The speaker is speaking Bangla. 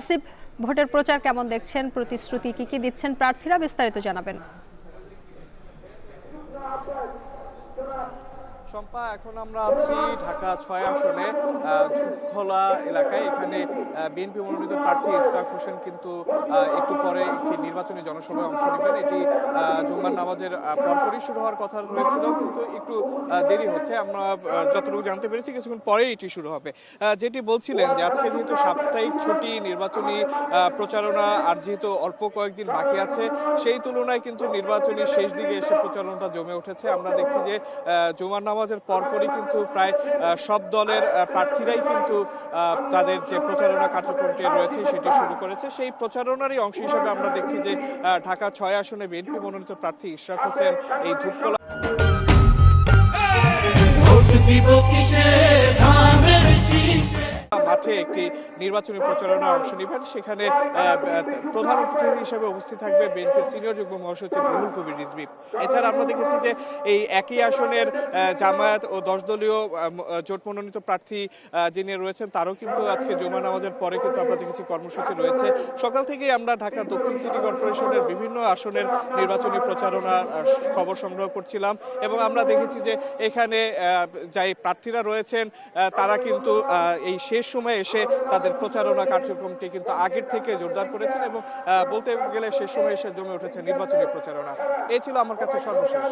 আসিফ, ভোটের প্রচার কেমন দেখছেন? প্রতিশ্রুতি কি কি দিচ্ছেন প্রার্থীরা? বিস্তারিত জানাবেন। শম্পা, এখন আমরা আছি ঢাকা ৬ আসনে ধূপখোলা এলাকায়। এখানে বিএনপি মনোনীত প্রার্থী ইশরাক হোসেন কিন্তু একটু পরে একটি নির্বাচনী জনসভায় অংশ নেবেন। এটি জুম্মার নামাজের পরপরই শুরু হওয়ার কথা রয়েছিল, কিন্তু একটু দেরি হচ্ছে। আমরা যতটুকু জানতে পেরেছি কিছুক্ষণ পরেই এটি শুরু হবে। যেটি বলছিলেন যে আজকে যেহেতু সাপ্তাহিক ছুটি, নির্বাচনী প্রচারণা আর যেহেতু অল্প কয়েকদিন বাকি আছে, সেই তুলনায় কিন্তু নির্বাচনী শেষ দিকে এসে প্রচারণাটা জমে উঠেছে। আমরা দেখছি যে জুমার নামাজের পরপরই কিন্তু প্রায় সব দলের প্রার্থীরাই কিন্তু তাদের যে প্রচারণা কার্যক্রমটি রয়েছে সেটি শুরু করেছে। সেই প্রচারণারই অংশ হিসেবে আমরা দেখছি যে ঢাকা ৬ আসনে বিএনপি মনোনীত প্রার্থী ইশরাক হোসেন এই ধূপখোলা মাঠে একটি নির্বাচনী প্রচারণায় অংশ নেবেন। সেখানে প্রধান অতিথি হিসেবে উপস্থিত থাকবে বিএনপির সিনিয়র যুগ্ম মহাসচিব রুহুল কবির রিজভী। এছাড়া আমরা দেখেছি যে এই একই আসনের জামায়াত ও ১০ দলীয় জোট মনোনীত প্রার্থী যিনি রয়েছেন তারও কিন্তু আজকে জুমা নামাজের পরে কিন্তু আমরা দেখেছি কর্মসূচি রয়েছে। সকাল থেকেই আমরা ঢাকা দক্ষিণ সিটি কর্পোরেশনের বিভিন্ন আসনের নির্বাচনী প্রচারণার খবর সংগ্রহ করছিলাম এবং আমরা দেখেছি যে এখানে যাই প্রার্থীরা রয়েছেন তারা কিন্তু এই শেষ সময়ে এসে তাদের প্রচারণা কার্যক্রমটি কিন্তু আগের থেকে জোরদার করেছেন এবং বলতে গেলে শেষ সময়ে এসে জমে উঠেছে নির্বাচনী প্রচারণা। এই ছিল আমার কাছে সর্বশেষ।